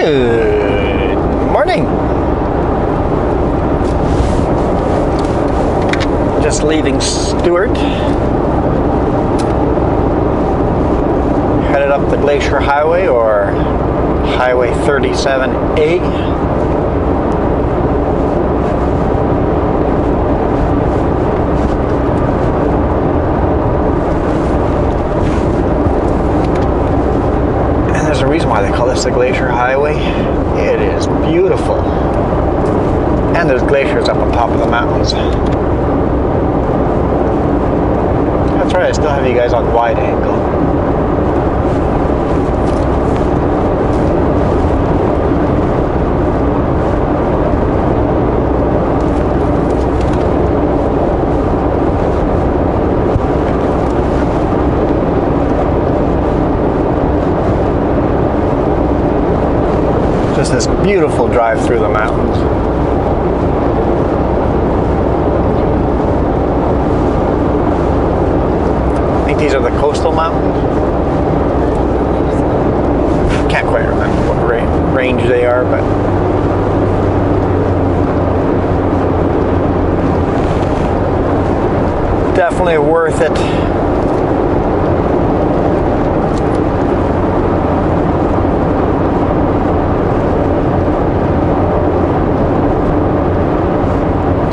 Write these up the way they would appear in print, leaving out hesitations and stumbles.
Good morning. Just leaving Stewart. Headed up the Glacier Highway, or Highway 37A. And there's a reason why they call this the Glacier Highway. It is beautiful. And there's glaciers up on top of the mountains. That's right, I still have you guys on wide angle. Just this beautiful drive through the mountains. I think these are the coastal mountains. Can't quite remember what range they are, but definitely worth it.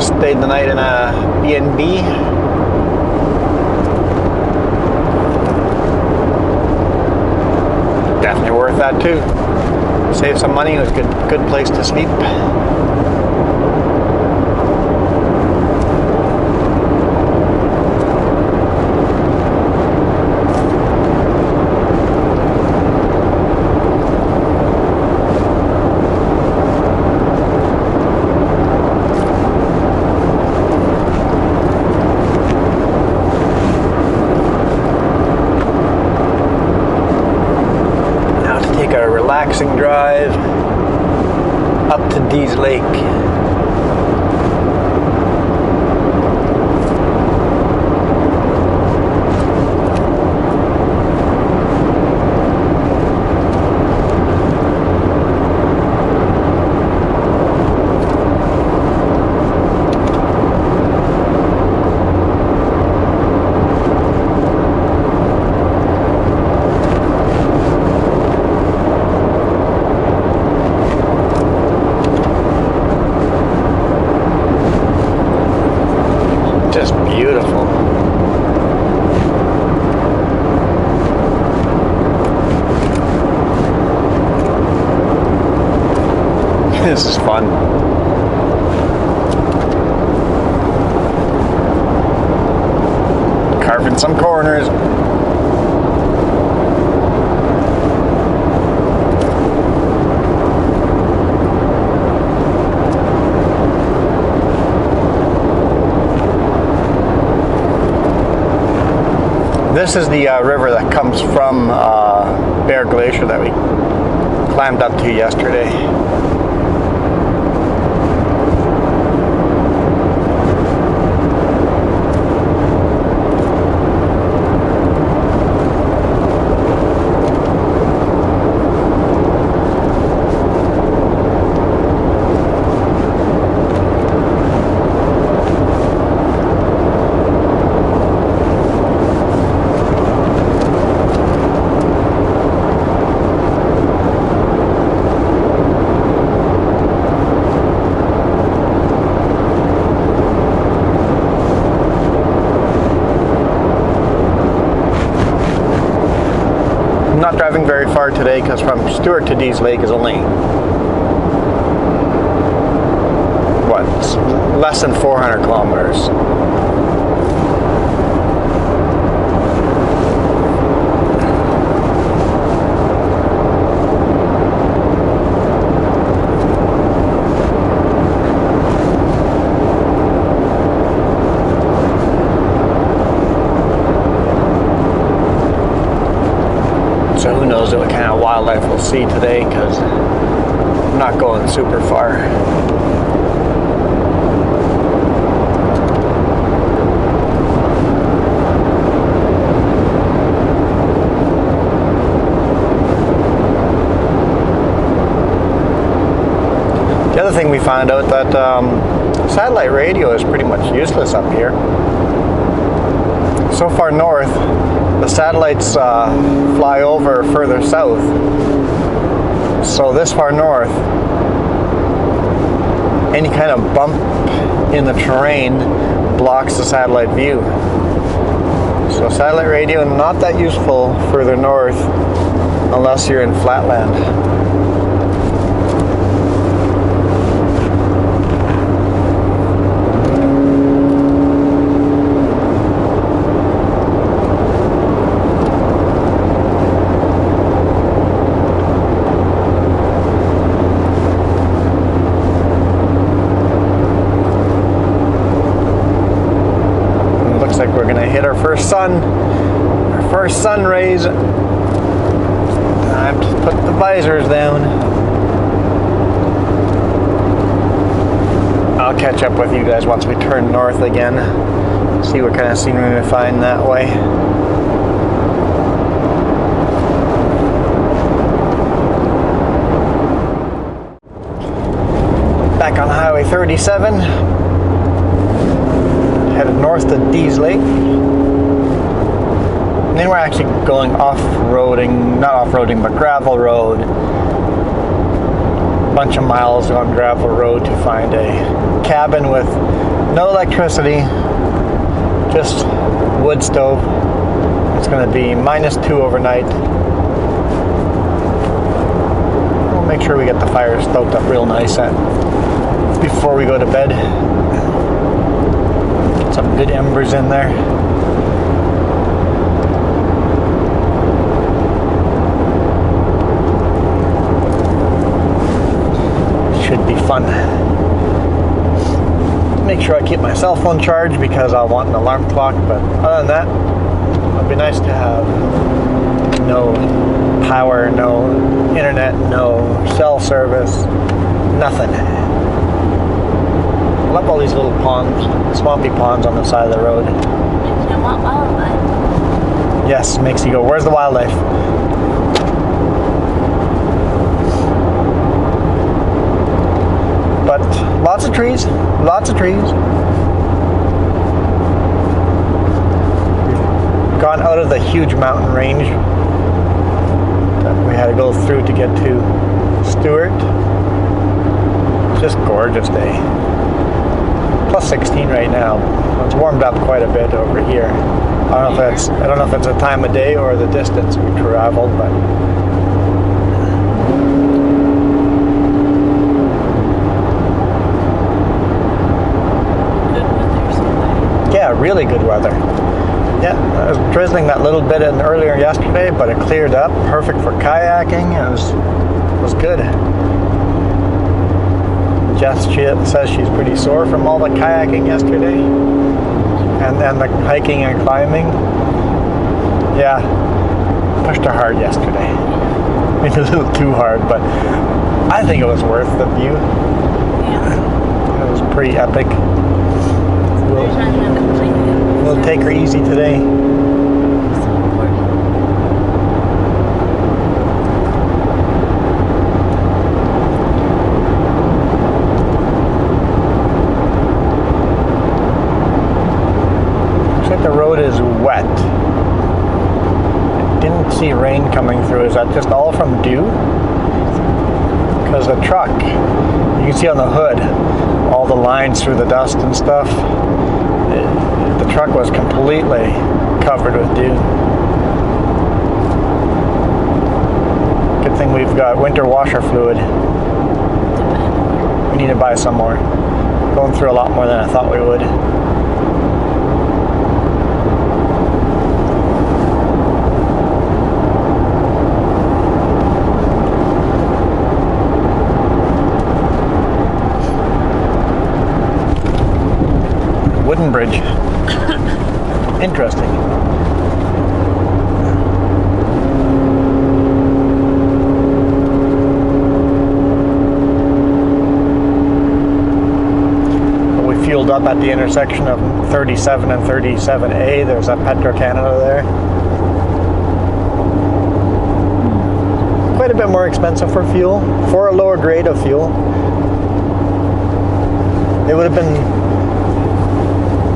Stayed the night in a B&B. Definitely worth that too. Save some money. It was a good place to sleep. Relaxing drive up to Dease Lake. Just beautiful. This is fun. Carving some corners. This is the river that comes from Bear Glacier that we climbed up to yesterday. Not driving very far today because from Stewart to Dease Lake is only less than 400 kilometers. So who knows what kind of wildlife we'll see today, because I'm not going super far. The other thing we found out that satellite radio is pretty much useless up here. So far north, the satellites fly over further south. So this far north, any kind of bump in the terrain blocks the satellite view. So satellite radio not that useful further north unless you're in flatland. We're gonna hit our first sun rays. Time to put the visors down. I'll catch up with you guys once we turn north again. See what kind of scenery we find that way. Back on Highway 37. Headed north to Dees Lake. And then we're actually going off-roading, not off-roading, but gravel road. A bunch of miles on gravel road to find a cabin with no electricity, just wood stove. It's going to be -2 overnight. We'll make sure we get the fire stoked up real nice before we go to bed. Some good embers in there. Should be fun. Make sure I keep my cell phone charged because I want an alarm clock, but other than that, it'd be nice to have no power, no internet, no cell service, nothing. I love all these little ponds, swampy ponds on the side of the road. Makes you want wildlife. Yes, makes you go, where's the wildlife? But lots of trees, lots of trees. We've gone out of the huge mountain range that we had to go through to get to Stewart. Just gorgeous day. Plus 16 right now. It's warmed up quite a bit over here. I don't know if it's the time of day or the distance we traveled, but Good weather somewhere. yeah, really good weather. Yeah, it was drizzling that little bit earlier yesterday, but it cleared up. Perfect for kayaking. It was good. Jess says she's pretty sore from all the kayaking yesterday and the hiking and climbing. Yeah, pushed her hard yesterday. Maybe a little too hard, but I think it was worth the view. Yeah. It was pretty epic. We'll take her easy today. So important. The road is wet. I didn't see rain coming through. Is that just all from dew? Because the truck, you can see on the hood all the lines through the dust and stuff. The truck was completely covered with dew. Good thing we've got winter washer fluid. We need to buy some more. Going through a lot more than I thought we would. Wooden bridge. Interesting. We fueled up at the intersection of 37 and 37A. There's a Petro-Canada there. Quite a bit more expensive for fuel, for a lower grade of fuel. It would have been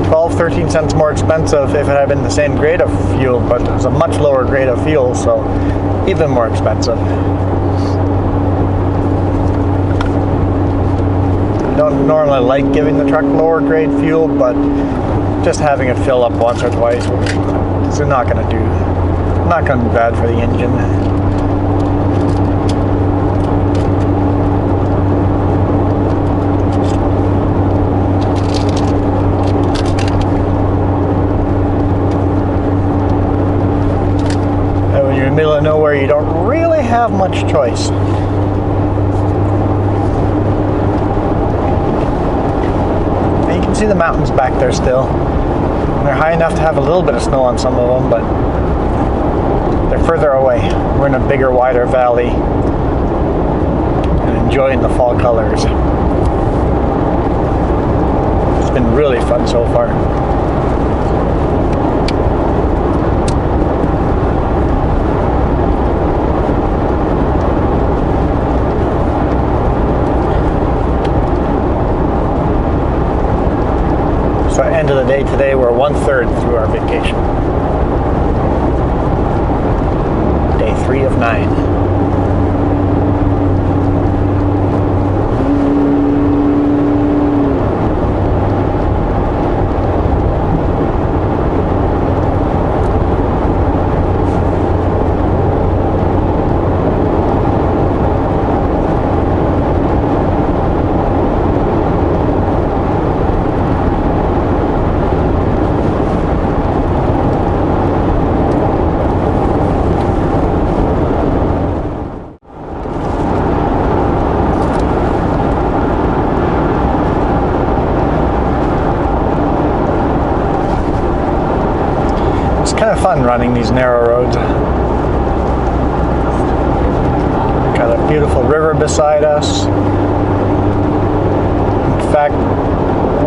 12, 13 cents more expensive if it had been the same grade of fuel, but it was a much lower grade of fuel, so even more expensive. I don't normally like giving the truck lower grade fuel, but just having it fill up once or twice is not going to be bad for the engine. Middle of nowhere, you don't really have much choice. And you can see the mountains back there still. They're high enough to have a little bit of snow on some of them, but they're further away. We're in a bigger, wider valley and enjoying the fall colors. It's been really fun so far. So end of the day today, we're 1/3 through our vacation. Day 3 of 9. Kind of fun running these narrow roads. Got a beautiful river beside us. In fact,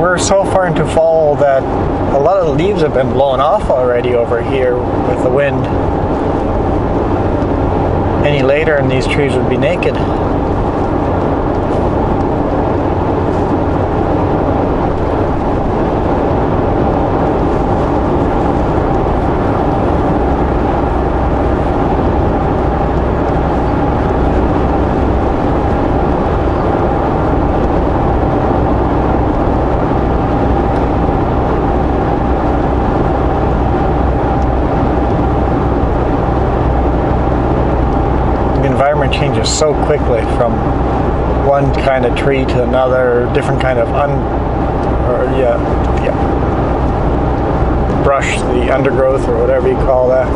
we're so far into fall that a lot of the leaves have been blown off already over here with the wind. Any later and these trees would be naked. Changes so quickly from one kind of tree to another, different kind of brush, the undergrowth or whatever you call that.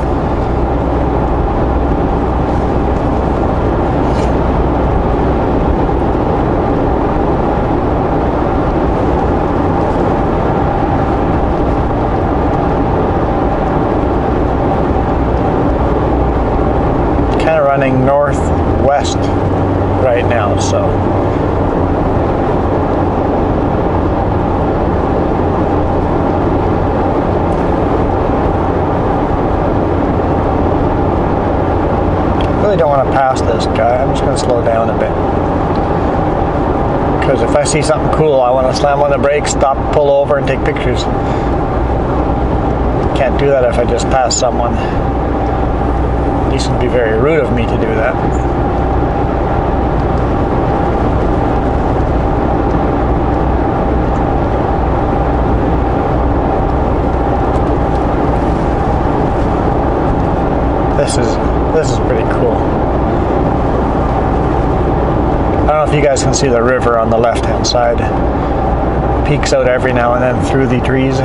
Kind of running northwest right now, so really don't want to pass this guy. I'm just going to slow down a bit, because if I see something cool, I want to slam on the brakes, stop, pull over, and take pictures. Can't do that if I just pass someone. It would be very rude of me to do that. This is pretty cool. I don't know if you guys can see the river on the left-hand side. Peeks out every now and then through the trees.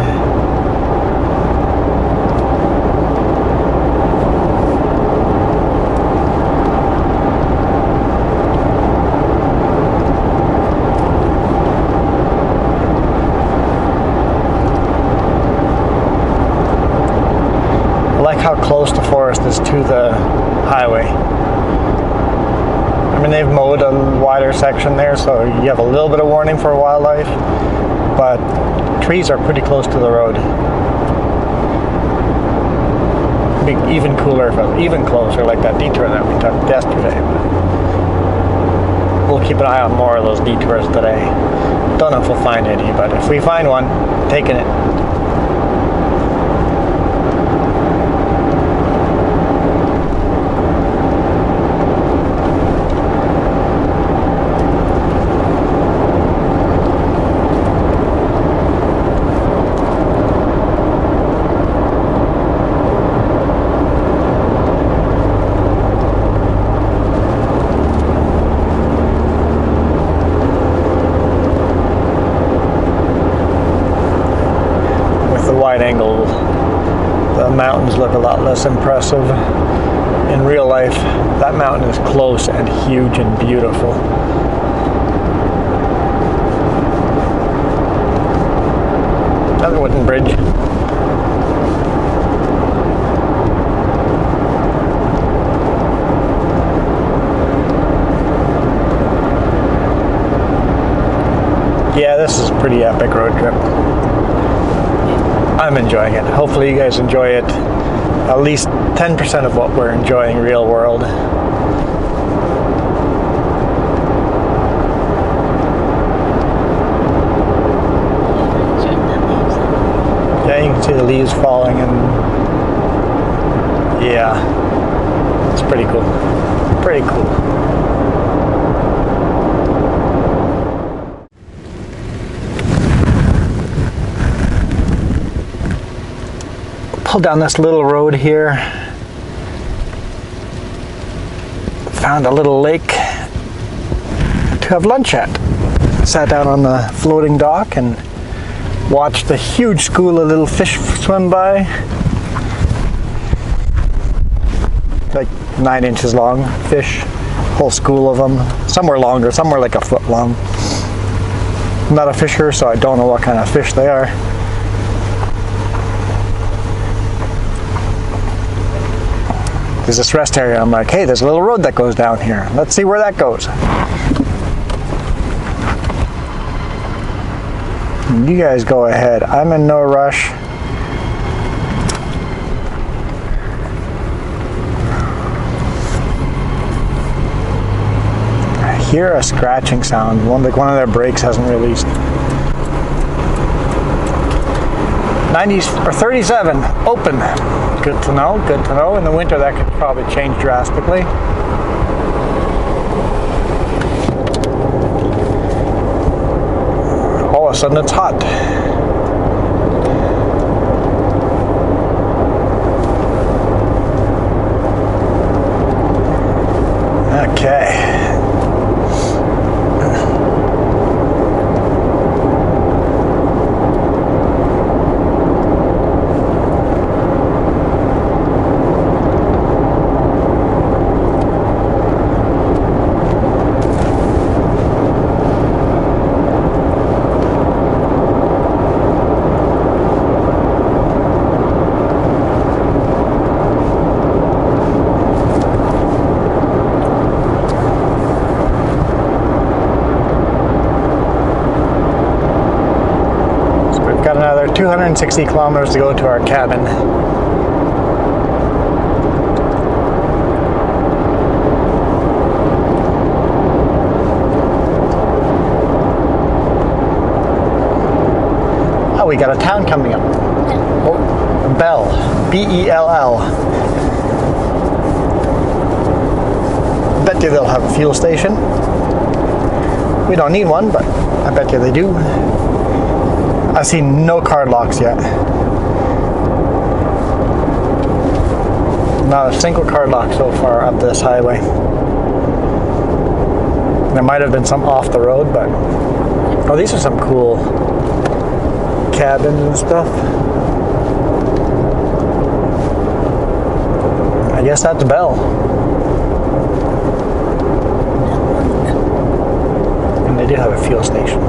How close the forest is to the highway. I mean, they've mowed a wider section there, so you have a little bit of warning for wildlife, but trees are pretty close to the road. It'd be even cooler if it was even closer, like that detour that we took yesterday. But we'll keep an eye on more of those detours today. Don't know if we'll find any, but if we find one, taking it. Wide angle, the mountains look a lot less impressive. In real life, that mountain is close and huge and beautiful. Another wooden bridge. Yeah, this is a pretty epic road trip. I'm enjoying it. Hopefully you guys enjoy it at least 10% of what we're enjoying real world. Yeah, you can see the leaves falling and yeah, it's pretty cool. Pretty cool. Pulled down this little road here, found a little lake to have lunch at. Sat down on the floating dock and watched a huge school of little fish swim by. Like 9 inches long fish, whole school of them. Some were longer, some were like a foot long. I'm not a fisher, so I don't know what kind of fish they are. There's this rest area. I'm like, hey, there's a little road that goes down here. Let's see where that goes. You guys go ahead. I'm in no rush. I hear a scratching sound. One of their brakes hasn't released. 90s or 37 open. Good to know, good to know. In the winter that could probably change drastically. All of a sudden it's hot. Okay. Got another 260 kilometers to go to our cabin. Oh, we got a town coming up. Oh, Bell. B-E-L-L. Bet you they'll have a fuel station. We don't need one, but I bet you they do. I've seen no card locks yet. Not a single card lock so far up this highway. There might have been some off the road, but oh, these are some cool cabins and stuff. I guess that's Bell. And they do have a fuel station.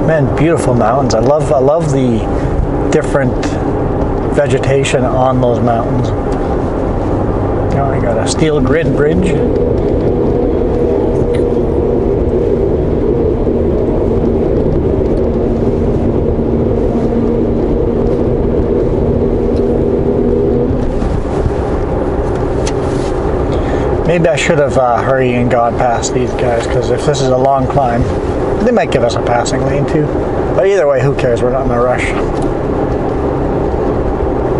Man, beautiful mountains. I love the different vegetation on those mountains. You know, I got a steel grid bridge. Maybe I should have hurried and gone past these guys, because if this is a long climb, they might give us a passing lane too. But either way, who cares? We're not in a rush.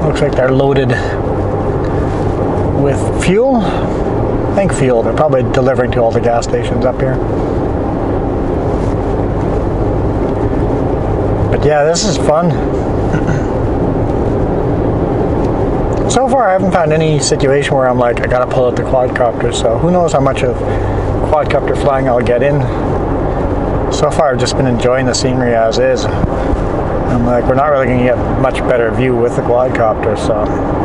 Looks like they're loaded with fuel. I think fuel. They're probably delivering to all the gas stations up here. But yeah, this is fun. So far, I haven't found any situation where I'm like, I gotta pull out the quadcopter. So who knows how much of quadcopter flying I'll get in. So far, I've just been enjoying the scenery as is. I'm like, we're not really going to get much better view with the quadcopter, so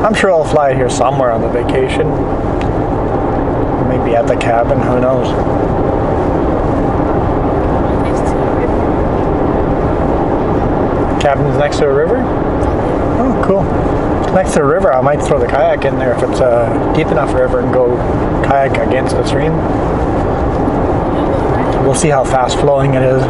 I'm sure I'll fly here somewhere on the vacation. Maybe at the cabin, who knows. Cabin's next to a river? Oh, cool. Next to a river, I might throw the kayak in there if it's a deep enough river and go kayak against the stream. We'll see how fast flowing it is.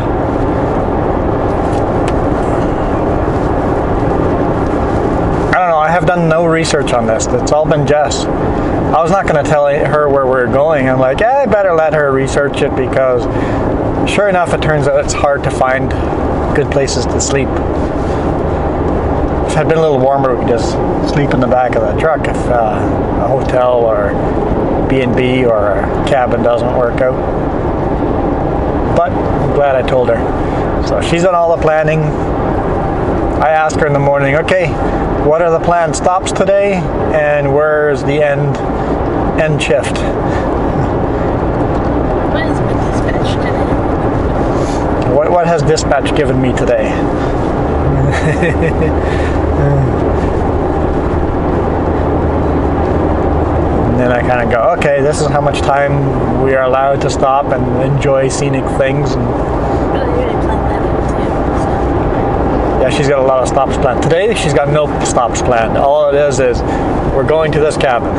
I don't know, I have done no research on this. It's all been Jess. I was not going to tell her where we're going. I'm like, I better let her research it, because sure enough, it turns out it's hard to find good places to sleep. If it had been a little warmer, we could just sleep in the back of the truck if a hotel or B&B or a cabin doesn't work out. But I'm glad I told her. So she's done all the planning. I asked her in the morning, okay, what are the planned stops today, and where's the end shift? What is my dispatch today? What has dispatch given me today? And then I kind of go, okay, this is how much time we are allowed to stop and enjoy scenic things. And yeah, she's got a lot of stops planned. Today, she's got no stops planned. All it is we're going to this cabin.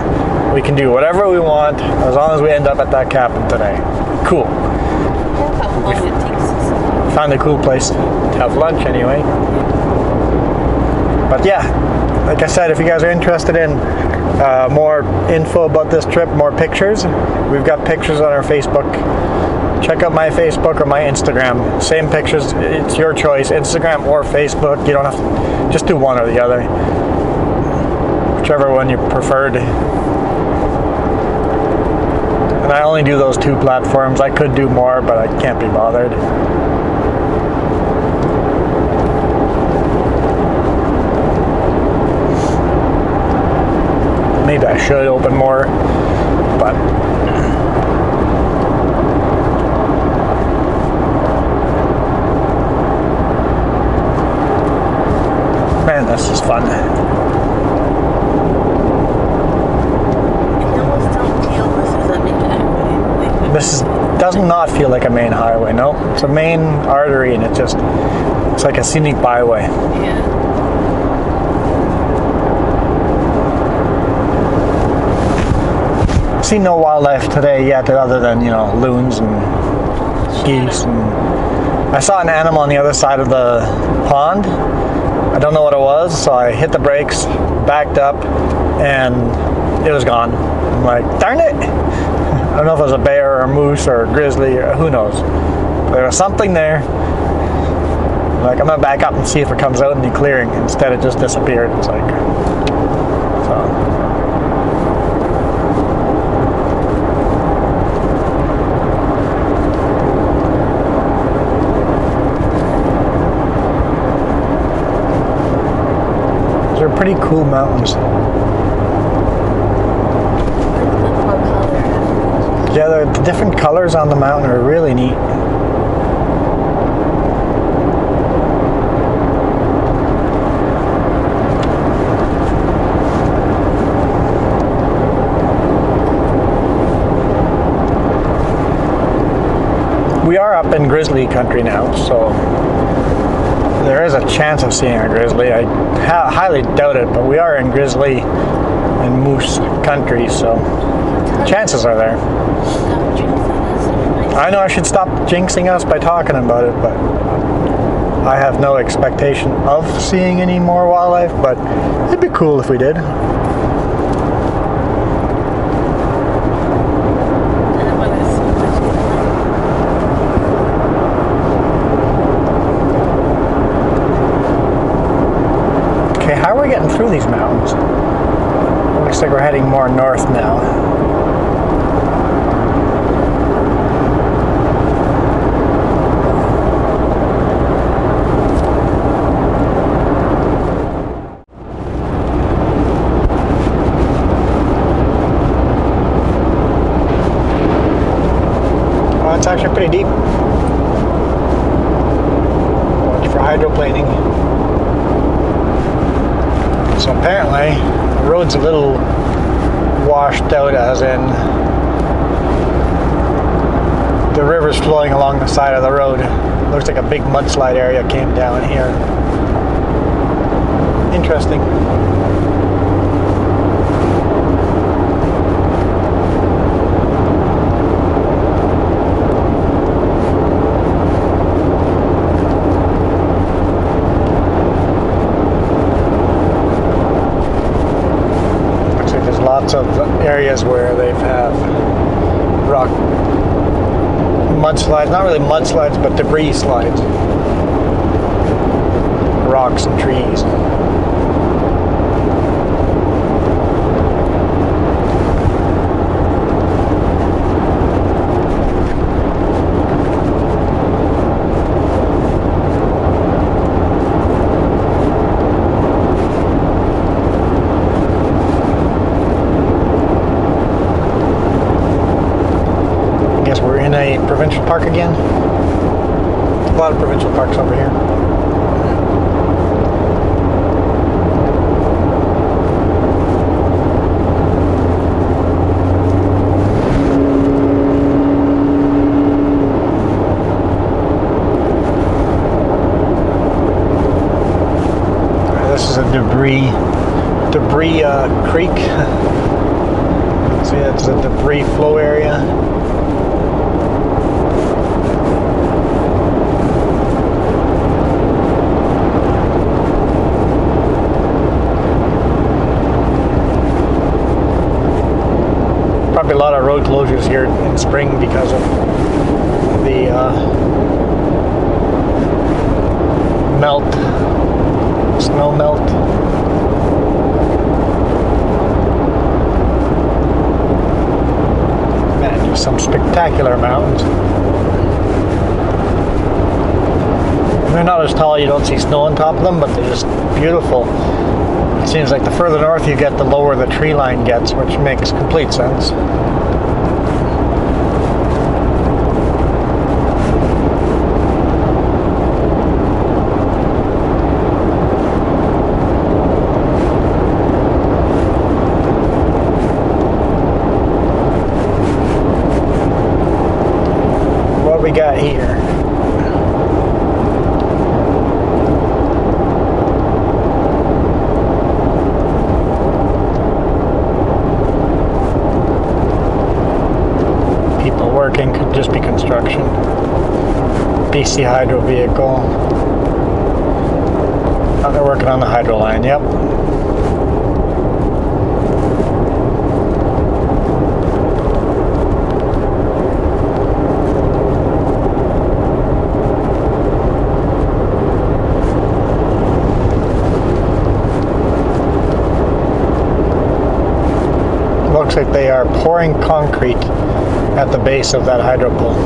We can do whatever we want as long as we end up at that cabin today. Cool. Found a cool place to have lunch anyway. But yeah, like I said, if you guys are interested in more info about this trip, more pictures, we've got pictures on our Facebook. Check out my Facebook or my Instagram. Same pictures, it's your choice, Instagram or Facebook. You don't have to, just do one or the other. Whichever one you preferred. And I only do those two platforms. I could do more, but I can't be bothered. Maybe I should open more, but man, this is fun. I almost don't feel this is a main highway. Does not feel like a main highway. No, it's a main artery, and it's like a scenic byway. Yeah. Seen no wildlife today yet, other than loons and geese. And I saw an animal on the other side of the pond. I don't know what it was, so I hit the brakes, backed up, and it was gone. I'm like, darn it! I don't know if it was a bear or a moose or a grizzly or who knows. There was something there. Like, I'm gonna back up and see if it comes out in the clearing. Instead, it just disappeared. It's like, so. They're pretty cool mountains. Yeah, the different colors on the mountain are really neat. We are up in grizzly country now, so there is a chance of seeing a grizzly. I highly doubt it, but we are in grizzly and moose country, so chances are there. I know I should stop jinxing us by talking about it, but I have no expectation of seeing any more wildlife, but it'd be cool if we did. getting through these mountains. Looks like we're heading more north now. Well, it's actually pretty deep. Watch for hydroplaning. So apparently, the road's a little washed out, as in the river's flowing along the side of the road. Looks like a big mudslide area came down here. Interesting. Lots of areas where they've had rock mudslides, not really mudslides, but debris slides, rocks and trees. We're in a provincial park again. A lot of provincial parks over here. This is a debris creek. See, it's a debris flow area. Probably a lot of road closures here in spring because of the snow melt. Man, just some spectacular mountains. They're not as tall, you don't see snow on top of them, but they're just beautiful. It seems like the further north you get, the lower the tree line gets, which makes complete sense. What we got here? Working, could just be construction. BC Hydro vehicle. Oh, they're working on the hydro line, yep. Looks like they are pouring concrete at the base of that hydro pole.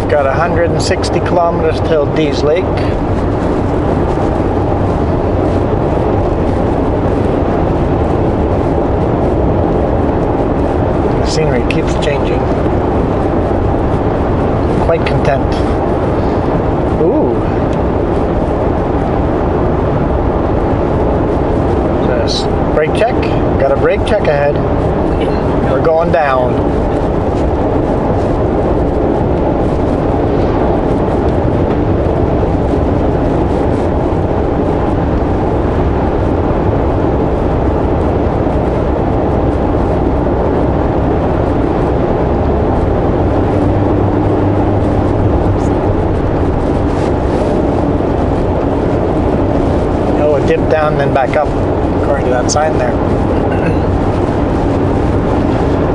Got 160 kilometers till Dees Lake. The scenery keeps changing. Quite content. Ooh. Just Brake check. Got a brake check ahead. We're going down. 'll dip down, then back up, according to that sign there.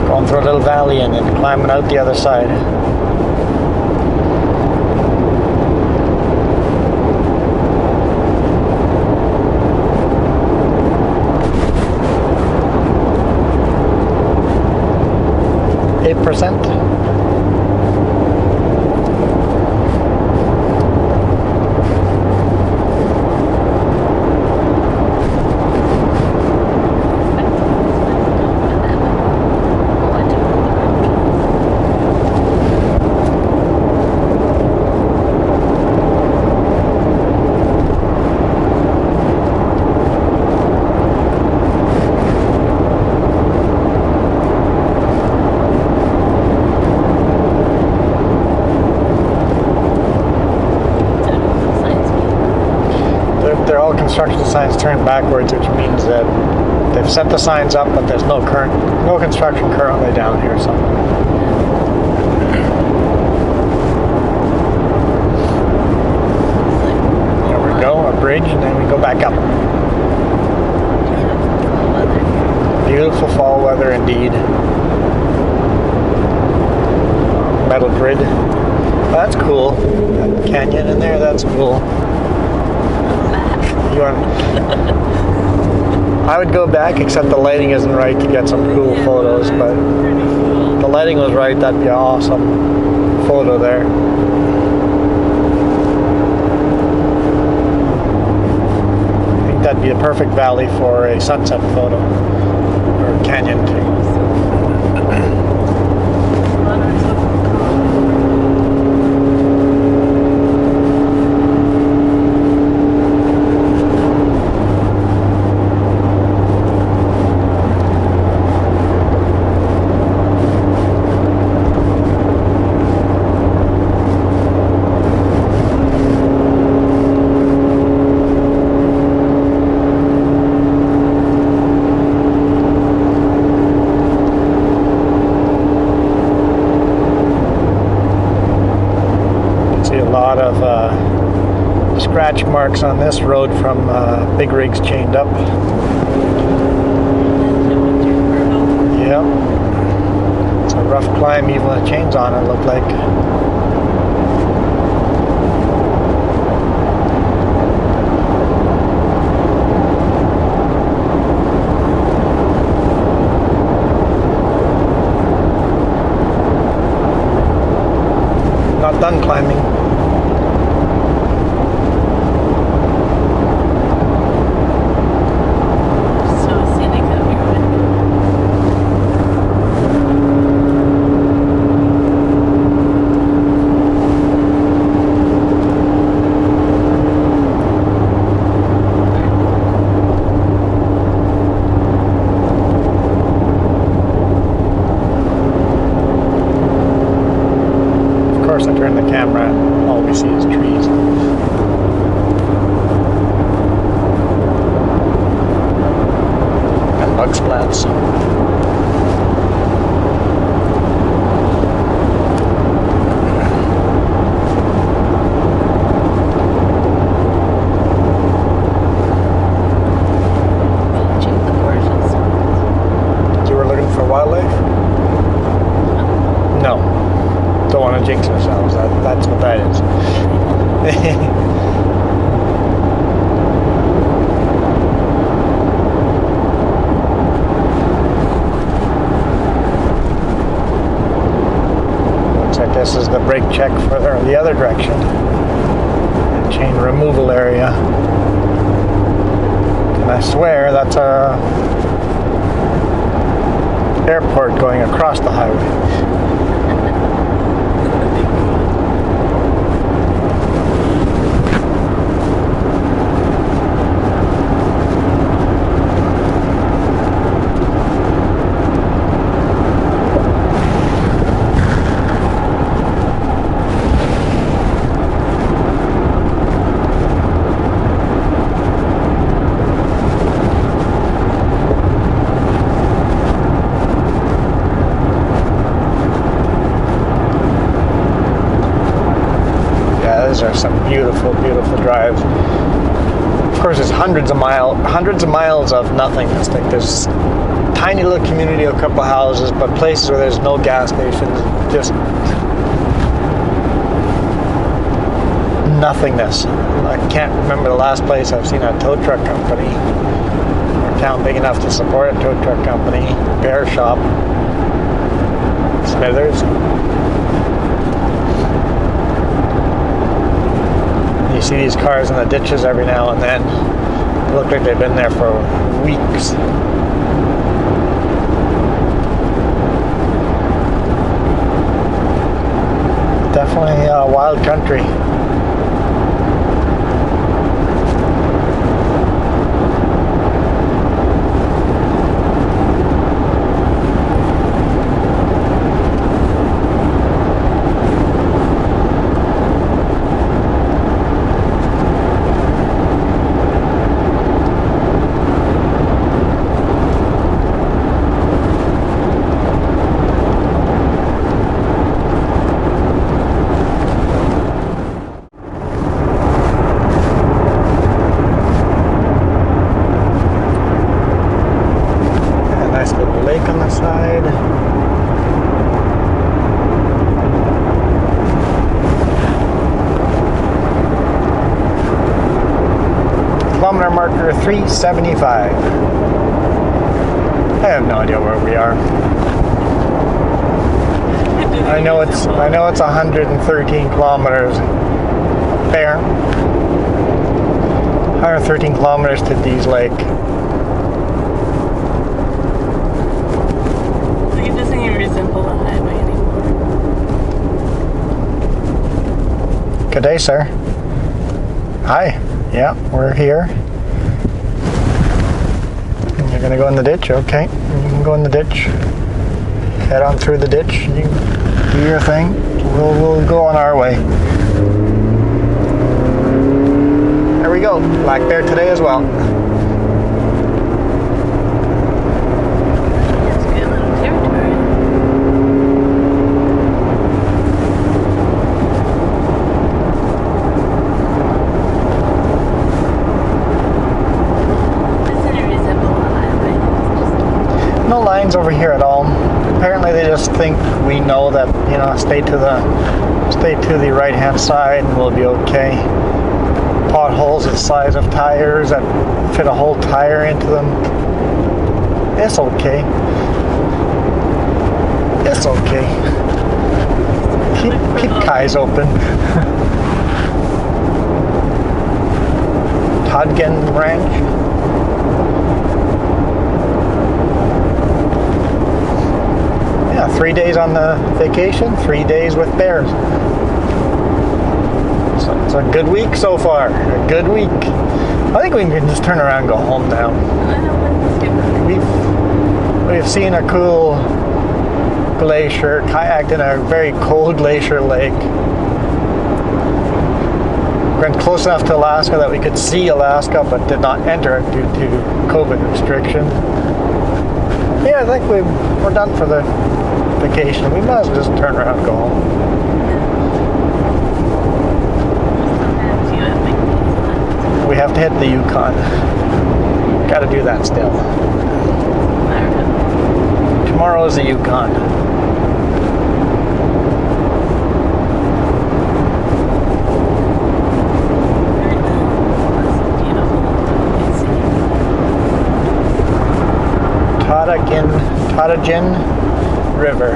Going through a little valley and then climbing out the other side. %. They're all construction signs turned backwards, which means that they've set the signs up, but there's no construction currently down here. So there we go, a bridge, and then we go back up. Beautiful fall weather indeed. Metal grid. Oh, that's cool. That canyon in there, that's cool. I would go back, except the lighting isn't right to get some cool photos, but if the lighting was right, that'd be an awesome photo there. I think that'd be a perfect valley for a sunset photo, or canyon too. Scratch marks on this road from big rigs chained up. Yep. It's a rough climb even with chains on it, looked like. Not done climbing. I turn the camera and all we see is trees. And bug splats. You were looking for wildlife? No. Don't want to jinx ourselves. That's what that is. Looks like this is the brake check for the other direction. Chain removal area. And I swear that's a airport going across the highway. beautiful, beautiful drives. Of course, there's hundreds of miles of nothingness. Like there's tiny little community, a couple houses, but places where there's no gas stations, just nothingness. I can't remember the last place I've seen a tow truck company, or a town big enough to support a tow truck company. Repair shop, Smithers. You see these cars in the ditches every now and then. They look like they've been there for weeks. Definitely a wild country. Side. Kilometer marker 375. I have no idea where we are. I know it's 113 kilometers there. 113 kilometers to Dees Lake. Resemble a highway anymore. Good day, sir. Hi. Yeah, we're here. And you're gonna go in the ditch? Okay. You can go in the ditch. Head on through the ditch. You do your thing. We'll go on our way. There we go. Black bear today as well. No lines over here at all. Apparently they just think we know that, you know, stay to the right hand side and we'll be okay. Potholes the size of tires that fit a whole tire into them. It's okay. It's okay. Keep eyes open. Todgen Ranch. Yeah, 3 days on the vacation, 3 days with bears. So it's a good week so far. A good week. I think we can just turn around and go home now. We've seen a cool glacier, kayaked in a very cold glacier lake. Went close enough to Alaska that we could see Alaska, but did not enter it due to COVID restrictions. Yeah, I think we're done for the vacation. We might as well just turn around and go home. We have to hit the Yukon. Got to do that still. Tomorrow is the Yukon. Todgen River.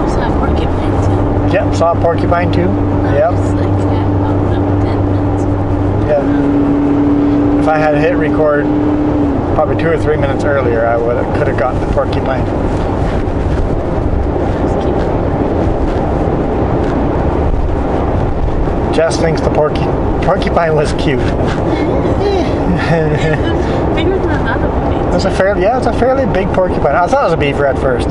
Saw porcupine too. Yep, saw a porcupine too. Yep. Yeah. If I had hit record probably 2 or 3 minutes earlier, I could have gotten the porcupine. Jess thinks the porcupine was cute. Bigger than another one. It's a fairly big porcupine. I thought it was a beaver at first.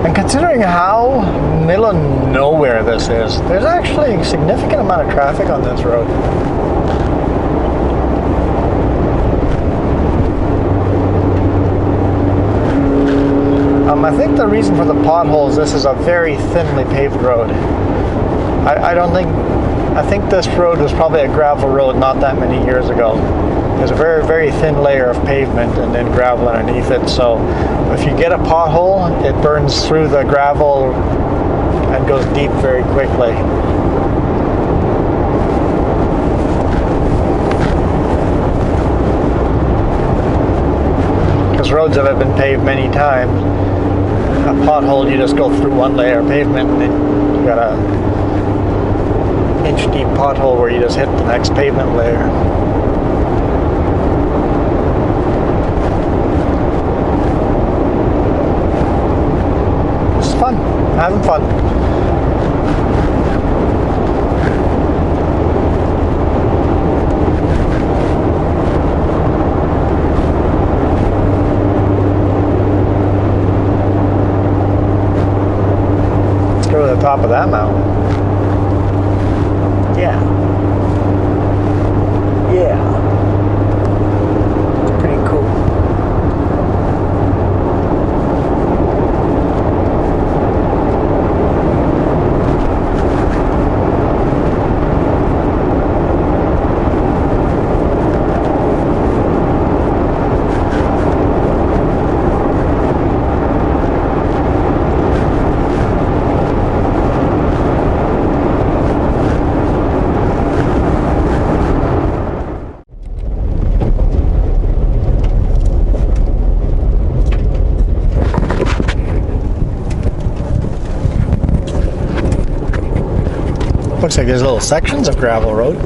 And considering how middle of nowhere this is, there's actually a significant amount of traffic on this road. I think the reason for the potholes, this is a very thinly paved road. I think this road was probably a gravel road not that many years ago. There's a very, very thin layer of pavement and then gravel underneath it. So if you get a pothole, it burns through the gravel and goes deep very quickly. Because roads that have been paved many times, a pothole, you just go through one layer of pavement and then you got a inch deep pothole where you just hit the next pavement layer. It's fun. Having fun. Top of that mountain. Yeah. It's pretty cool. Looks like there's little sections of gravel road.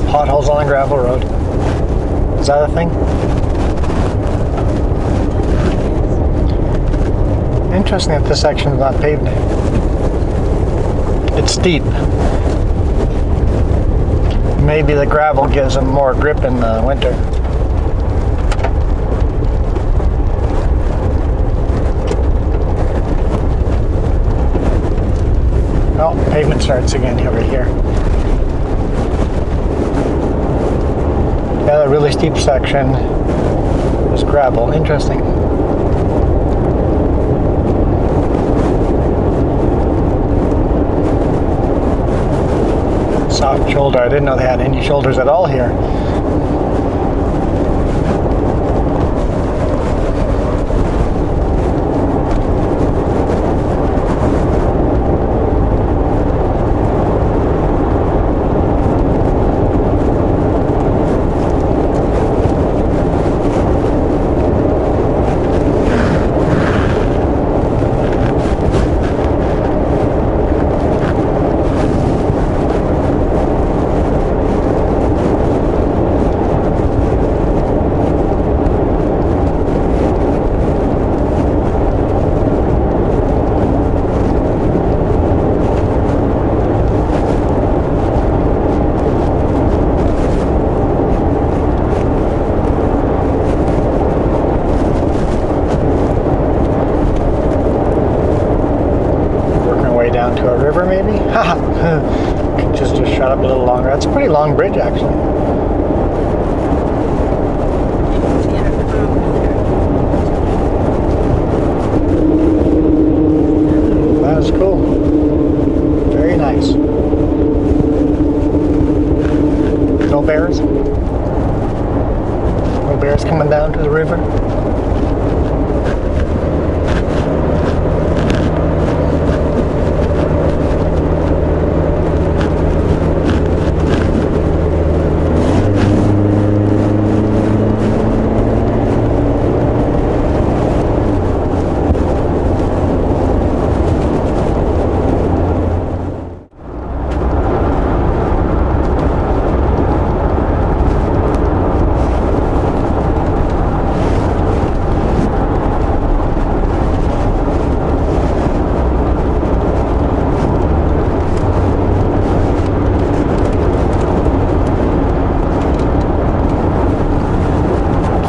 Potholes on a gravel road. Is that a thing? Interesting that this section is not paved. It's steep. Maybe the gravel gives them more grip in the winter. Oh, pavement starts again over here. Yeah, the really steep section is gravel. Interesting. Soft shoulder. I didn't know they had any shoulders at all here. Down to a river, maybe? Haha! just shut up a little longer. That's a pretty long bridge, actually. That is cool. Very nice. No bears? No bears coming down to the river?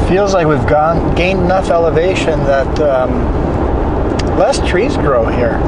Feels like we've gained enough elevation that less trees grow here.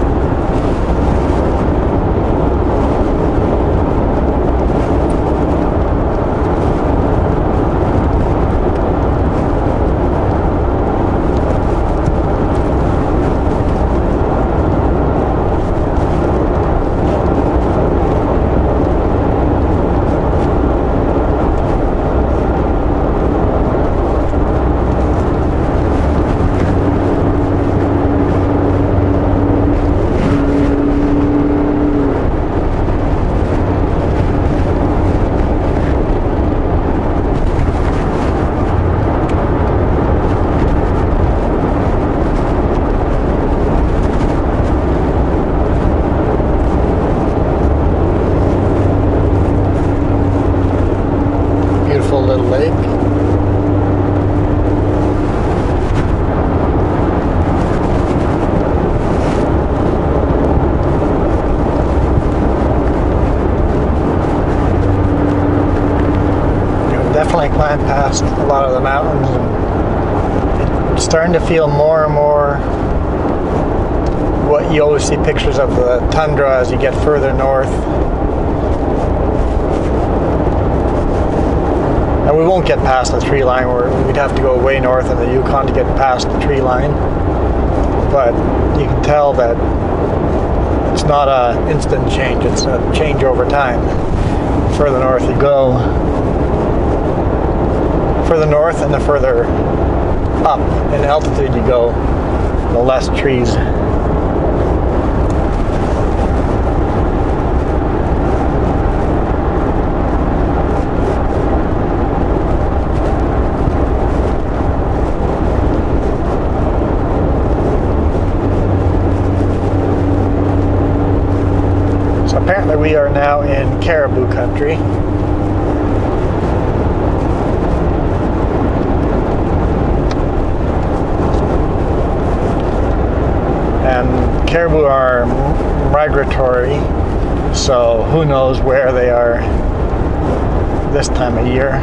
Little lake. Definitely climbed past a lot of the mountains, and it's starting to feel more and more what you always see pictures of, the tundra, as you get further north. And we won't get past the tree line, where we'd have to go way north in the Yukon to get past the tree line. But you can tell that it's not an instant change, it's a change over time. The further north you go, further north and the further up in altitude you go, the less trees. Apparently we are now in caribou country. And caribou are migratory, so who knows where they are this time of year.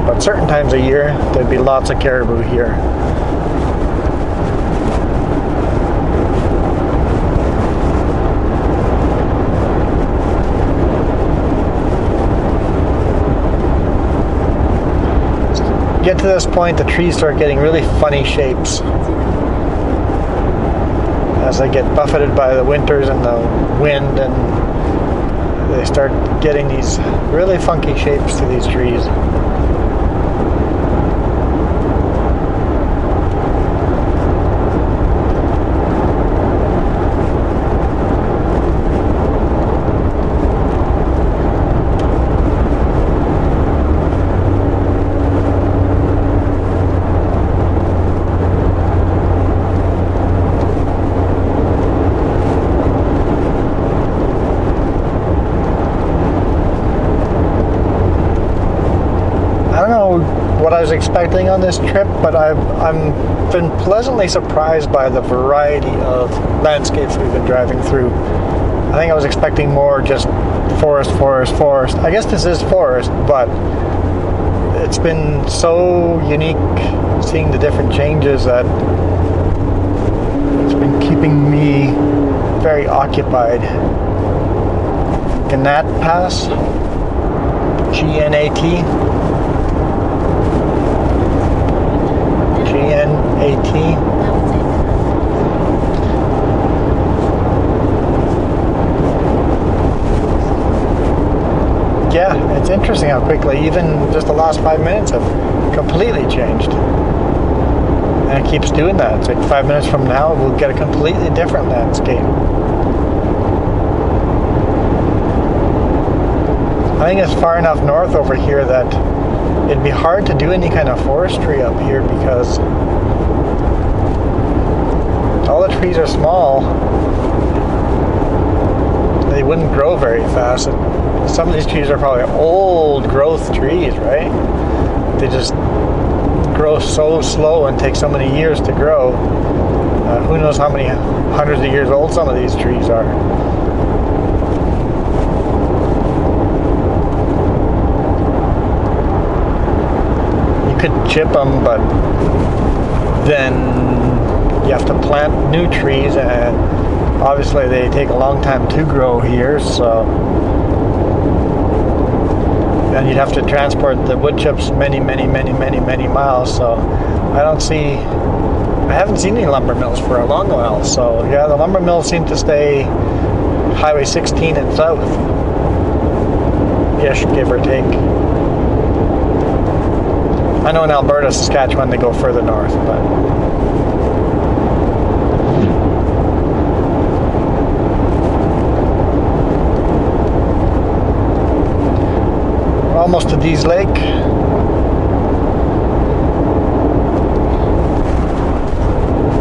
But certain times of year, there'd be lots of caribou here. Get to this point, the trees start getting really funny shapes as they get buffeted by the winters and the wind, and they start getting these really funky shapes to these trees. What I was expecting on this trip, but I'm been pleasantly surprised by the variety of landscapes we've been driving through. I think I was expecting more just forest. I guess this is forest, but it's been so unique seeing the different changes that it's been keeping me very occupied. Gnat Pass, GNAT. Yeah, it's interesting how quickly even just the last 5 minutes have completely changed. And it keeps doing that. It's like 5 minutes from now we'll get a completely different landscape. I think it's far enough north over here that it'd be hard to do any kind of forestry up here because all the trees are small. They wouldn't grow very fast. And some of these trees are probably old growth trees, right? They just grow so slow and take so many years to grow. Who knows how many hundreds of years old some of these trees are. could chip them, but then you have to plant new trees, and obviously they take a long time to grow here, so, and you'd have to transport the wood chips many miles, so I haven't seen any lumber mills for a long while. So yeah, the lumber mills seem to stay Highway 16 and south, ish, give or take. I know in Alberta, Saskatchewan, they go further north, but we're almost to Dease Lake.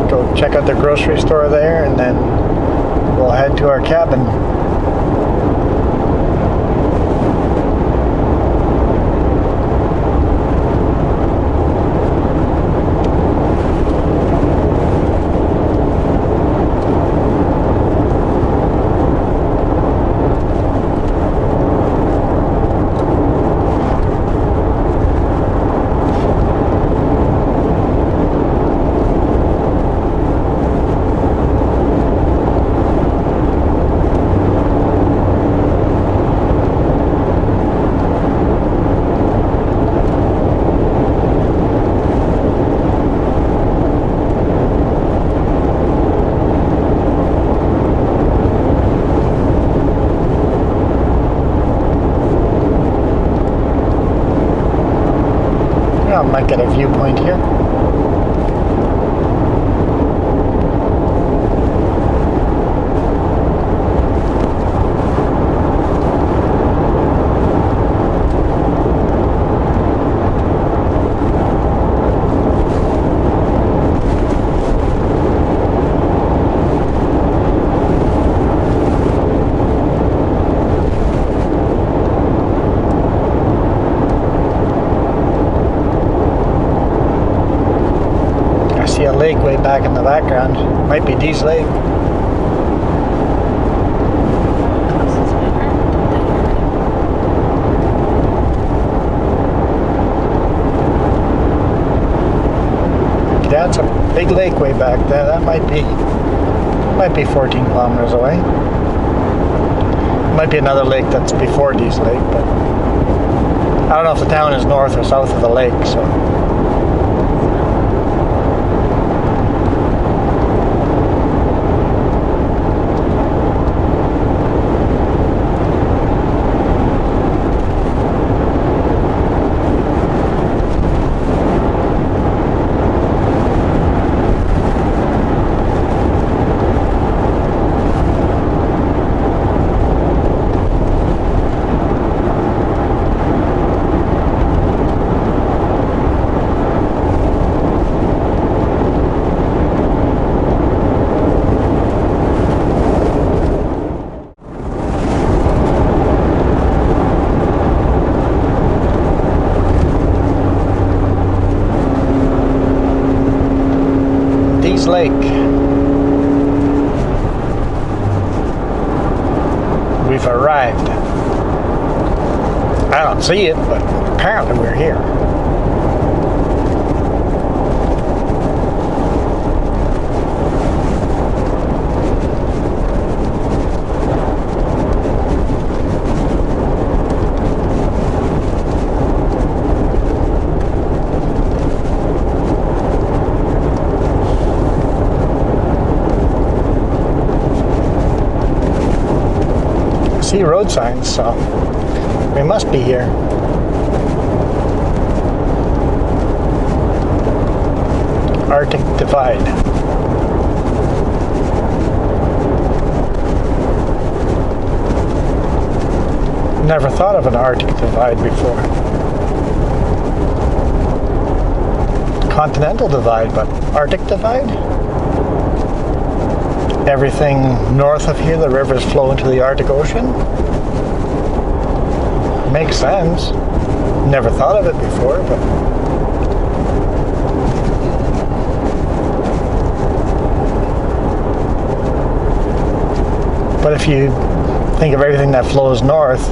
Go check out the grocery store there, and then we'll head to our cabin. I might get a viewpoint here. A lake way back in the background. Might be Dease Lake. That's a big lake way back there. That might be 14 kilometers away. Might be another lake that's before Dease Lake, but I don't know if the town is north or south of the lake, so. Lake. We've arrived. I don't see it, but apparently we're here. See road signs, so we must be here. Arctic Divide. Never thought of an Arctic Divide before. Continental Divide, but Arctic Divide? Everything north of here, the rivers flow into the Arctic Ocean. Makes sense. Never thought of it before, but if you think of everything that flows north,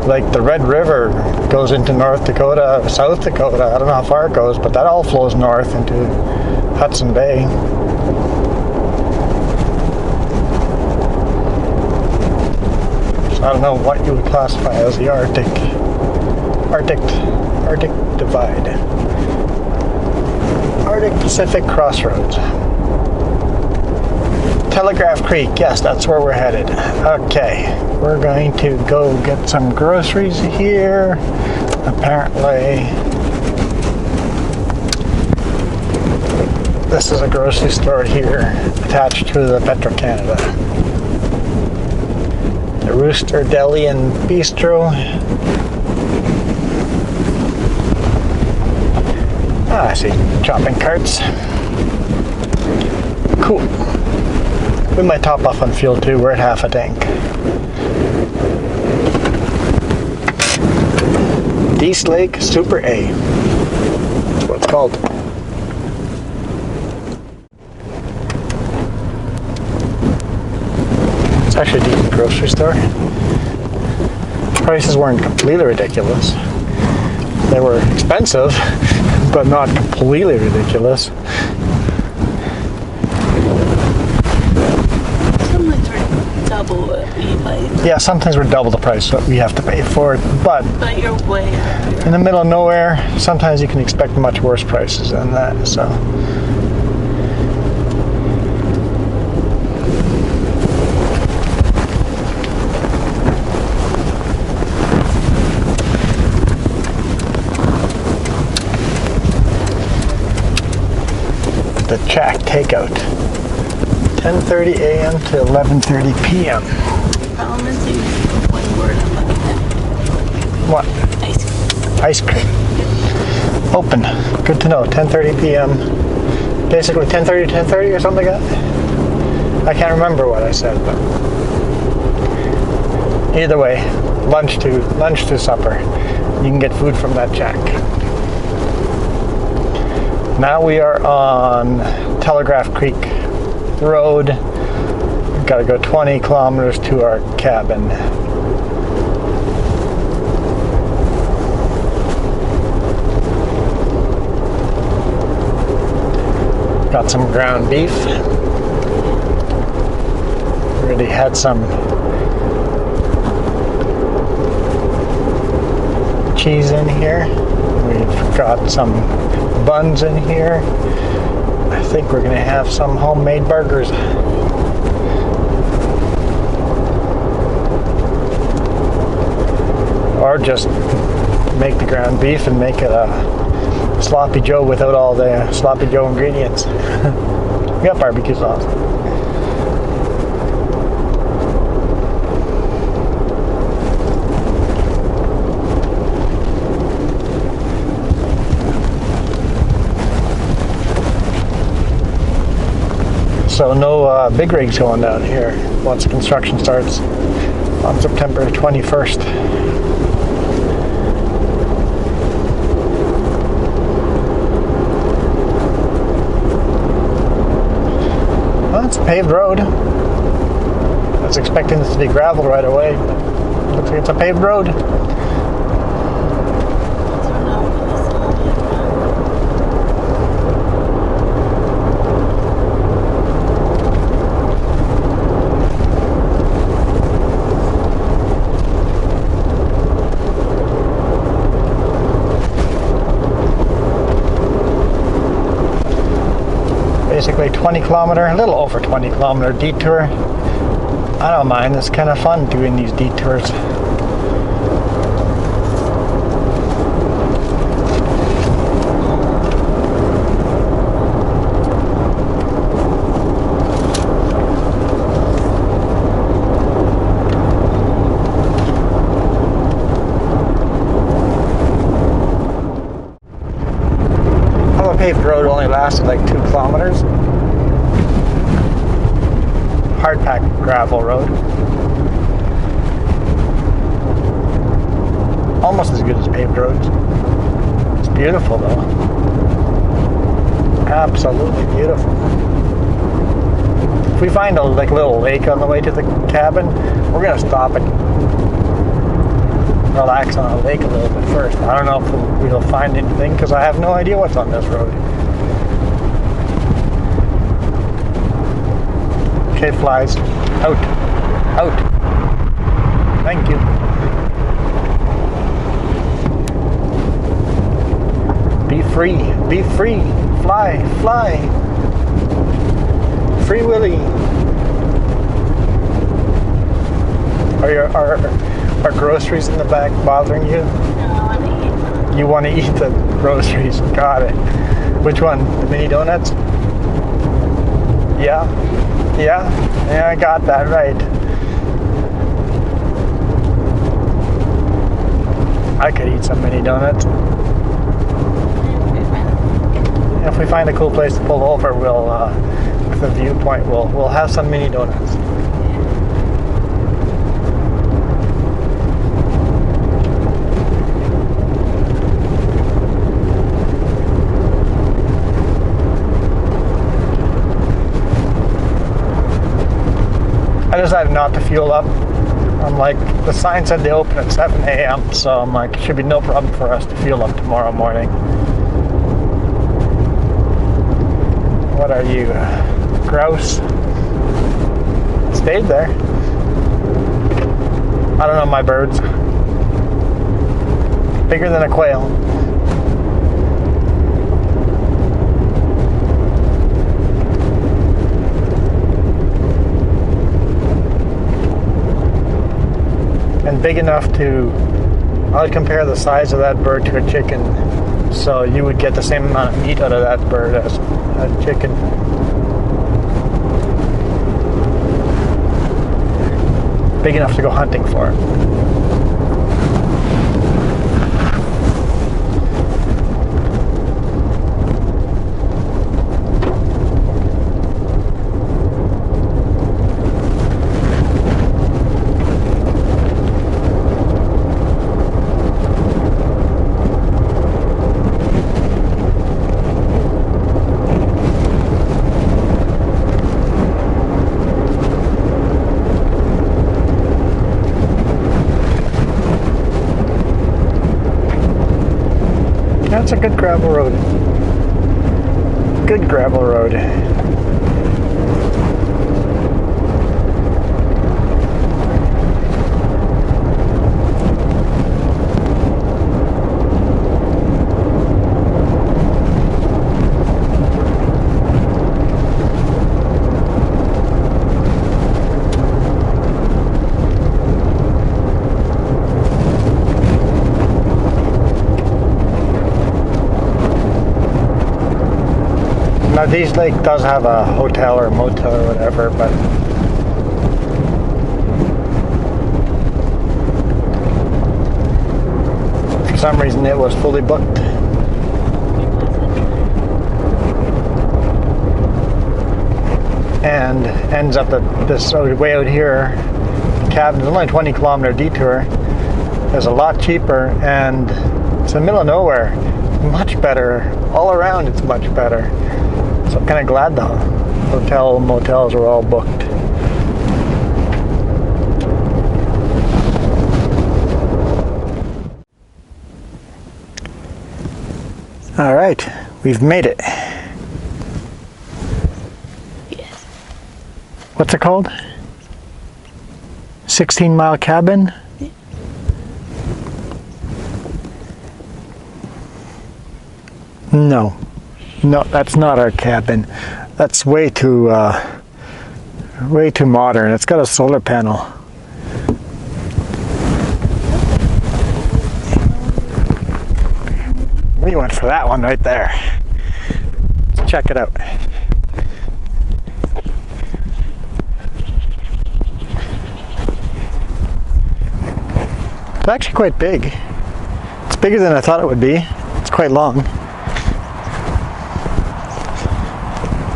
Like the Red River goes into North Dakota, South Dakota. I don't know how far it goes, but that all flows north into Hudson Bay. So I don't know what you would classify as the Arctic Divide. Arctic Pacific Crossroads. Telegraph Creek, yes, that's where we're headed. Okay, we're going to go get some groceries here. Apparently, this is a grocery store here attached to the Petro-Canada. The Rooster Deli and Bistro. I see shopping carts. Cool. We might top off on fuel too. We're at half a tank. East Lake Super A. That's what it's called. It's actually a decent grocery store. Prices weren't completely ridiculous. They were expensive, but not completely ridiculous. Some things were double what we paid. Yeah, some things were double the price that we have to pay for it, but You're way out. in the middle of nowhere, sometimes you can expect much worse prices than that, so. The Jack takeout. 10:30 a.m. to 11:30 p.m. Problem is you one word I'm looking at. What? Ice cream. Ice cream. Open. Good to know. 10:30 p.m. Basically 10:30 to 10:30 or something like that. I can't remember what I said, but either way, lunch to supper. You can get food from that Jack. Now we are on Telegraph Creek Road. We've got to go 20 kilometers to our cabin. Got some ground beef. Already had some cheese in here. We've got some buns in here. I think we're going to have some homemade burgers. Or just make the ground beef and make it a sloppy joe without all the sloppy joe ingredients. We got barbecue sauce. So no big rigs going down here once construction starts on September 21st. Well, it's a paved road. I was expecting this to be gravel right away, but looks like it's a paved road. Basically 20 kilometer, a little over 20 kilometer detour. I don't mind, it's kind of fun doing these detours. Paved road only lasted like 2 kilometers. Hard packed gravel road. Almost as good as paved roads. It's beautiful though. Absolutely beautiful. If we find a little lake on the way to the cabin, we're gonna stop it. relax on a lake a little bit first. I don't know if we'll find anything because I have no idea what's on this road. Okay, flies. Out. Out. Thank you. Be free. Be free. Fly. Fly. Free Willy. Are groceries in the back bothering you? No, I want to eat them. You want to eat the groceries. Got it. Which one? The mini donuts? Yeah. Yeah, I got that right. I could eat some mini donuts. If we find a cool place to pull over, we'll, with a viewpoint, we'll have some mini donuts. I decided not to fuel up. I'm like, the sign said they open at 7 a.m. So I'm like, it should be no problem for us to fuel up tomorrow morning. What are you, grouse? Stayed there. I don't know my birds. Bigger than a quail. And big enough to, I would compare the size of that bird to a chicken. So you would get the same amount of meat out of that bird as a chicken. Big enough to go hunting for. That's a good gravel road. Good gravel road. Now, These Lake does have a hotel or motel or whatever, but for some reason it was fully booked. And ends up at this way out here. The cabin is only a 20-kilometer detour. It's a lot cheaper, and it's in the middle of nowhere. Much better. All around, it's much better. So I'm kind of glad the hotel, motels are all booked. All right, we've made it. Yes. What's it called? 16-mile cabin? Yeah. No, that's not our cabin. That's way too modern. It's got a solar panel. We went for that one right there. Let's check it out. It's actually quite big. It's bigger than I thought it would be. It's quite long.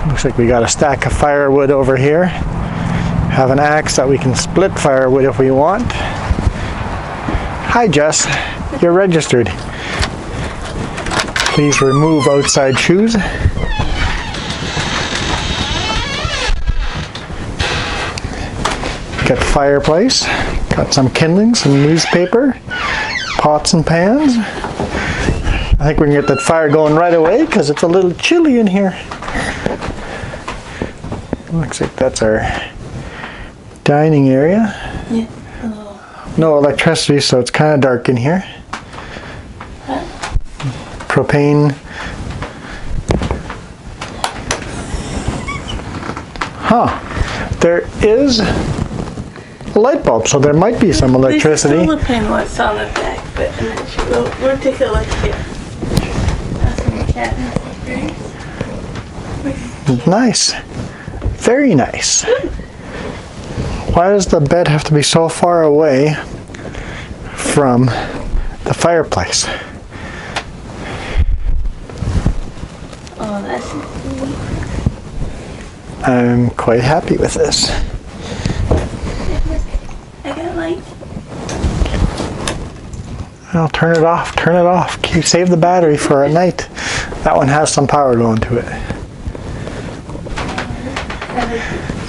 Looks like we got a stack of firewood over here. Have an axe that we can split firewood if we want. Hi Jess, you're registered. Please remove outside shoes. Got fireplace, got some kindling, some newspaper, pots and pans. I think we can get that fire going right away because it's a little chilly in here. Looks like that's our dining area. Yeah. No electricity, so it's kind of dark in here. Propane. Huh. There is a light bulb, so there might be some electricity. There's a solar panel that's on the back, but we'll take a look here. That's in the cabin. Nice. Very nice. Why does the bed have to be so far away from the fireplace? Oh, that's neat. I'm quite happy with this. I got light. I'll turn it off. Turn it off. Save the battery for at night. That one has some power going to it.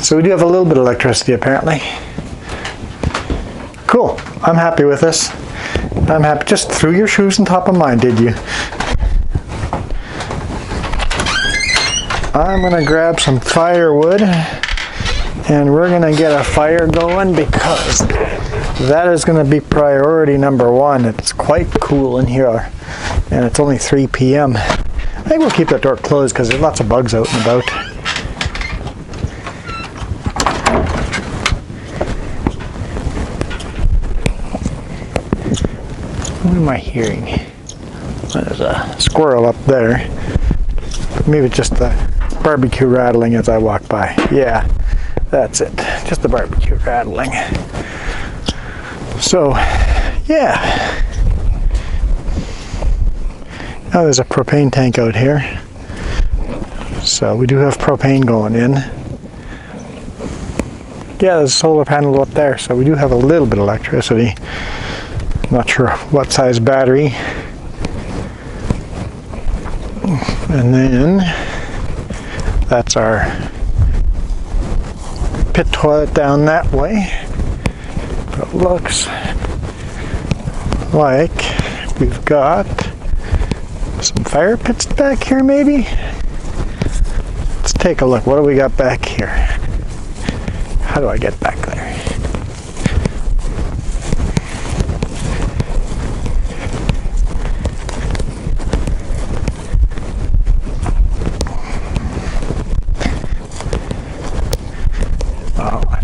So we do have a little bit of electricity apparently. Cool. I'm happy with this. I'm happy. Just threw your shoes on top of mine, did you? I'm gonna grab some firewood and we're gonna get a fire going because that is gonna be priority number one. It's quite cool in here and it's only 3 p.m. I think we'll keep that door closed because there's lots of bugs out and about. What am I hearing? There's a squirrel up there. Maybe just the barbecue rattling as I walk by. Yeah, that's it. Just the barbecue rattling. So, yeah. Now there's a propane tank out here. So we do have propane going in. Yeah, there's a solar panel up there, so we do have a little bit of electricity. Not sure what size battery. And then that's our pit toilet down that way. It looks like we've got some fire pits back here maybe. Let's take a look. What do we got back here? How do I get back there?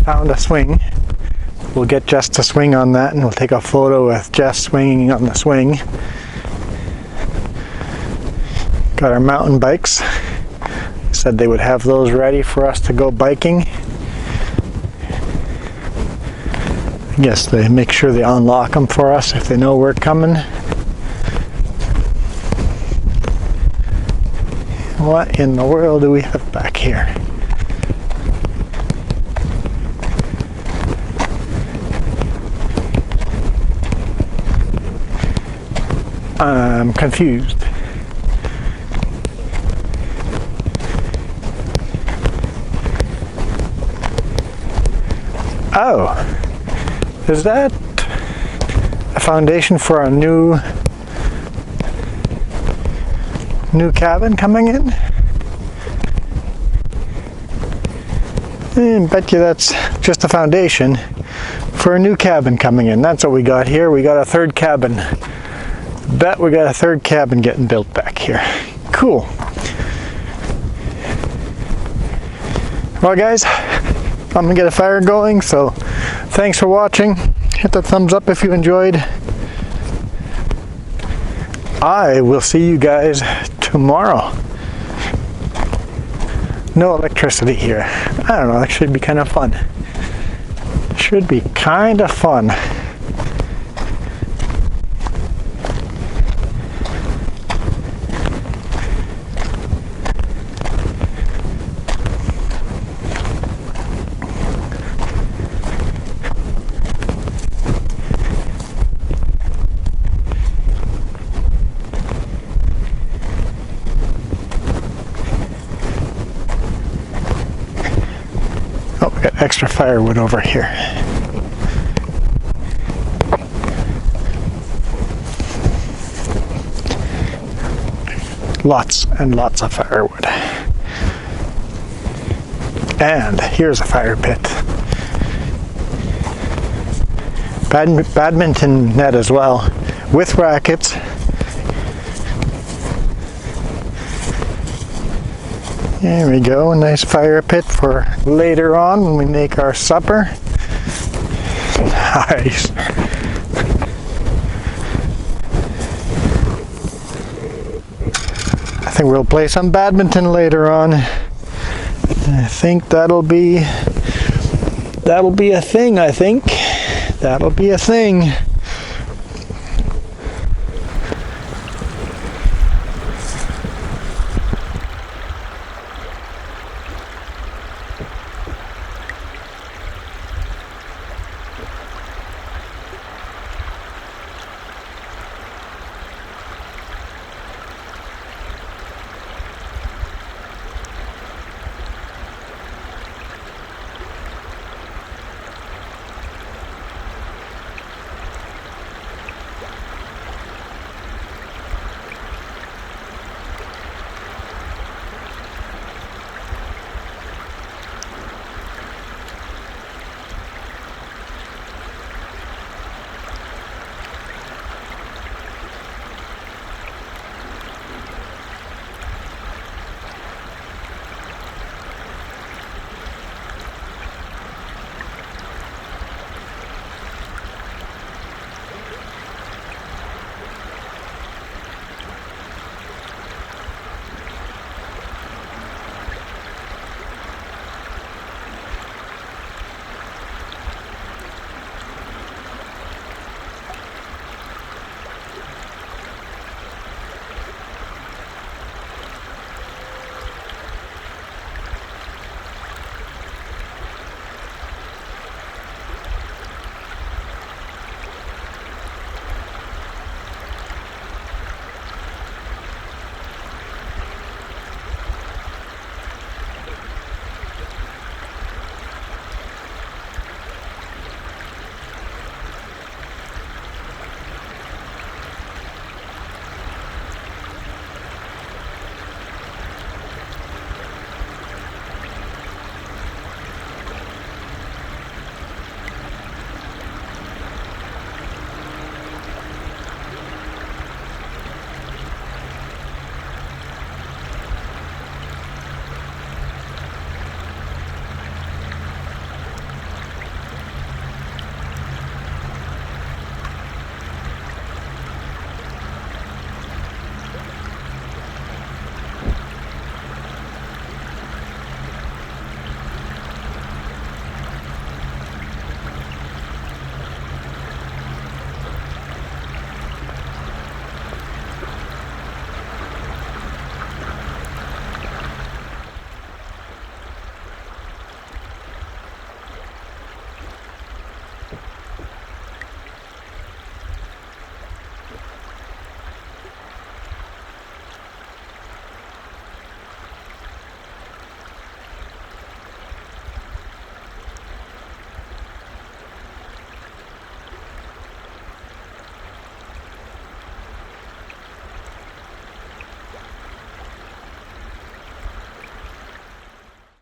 Found a swing. We'll get Jess to swing on that and we'll take a photo with Jess swinging on the swing. Got our mountain bikes. Said they would have those ready for us to go biking. I guess they make sure they unlock them for us if they know we're coming. What in the world do we have back here? I'm confused. Oh, is that a foundation for a new cabin coming in? I bet you that's just a foundation for a new cabin coming in. That's what we got here. We got a third cabin. Bet we got a third cabin getting built back here. Cool. Well guys, I'm gonna get a fire going, so thanks for watching. Hit the thumbs up if you enjoyed. I will see you guys tomorrow. No electricity here. I don't know, that should be kind of fun. Should be kind of fun. Oh, we got extra firewood over here. Lots and lots of firewood. And here's a fire pit. Badminton net as well, with rackets. There we go, a nice fire pit for later on when we make our supper. Nice. I think we'll play some badminton later on. I think that'll be a thing, I think. That'll be a thing.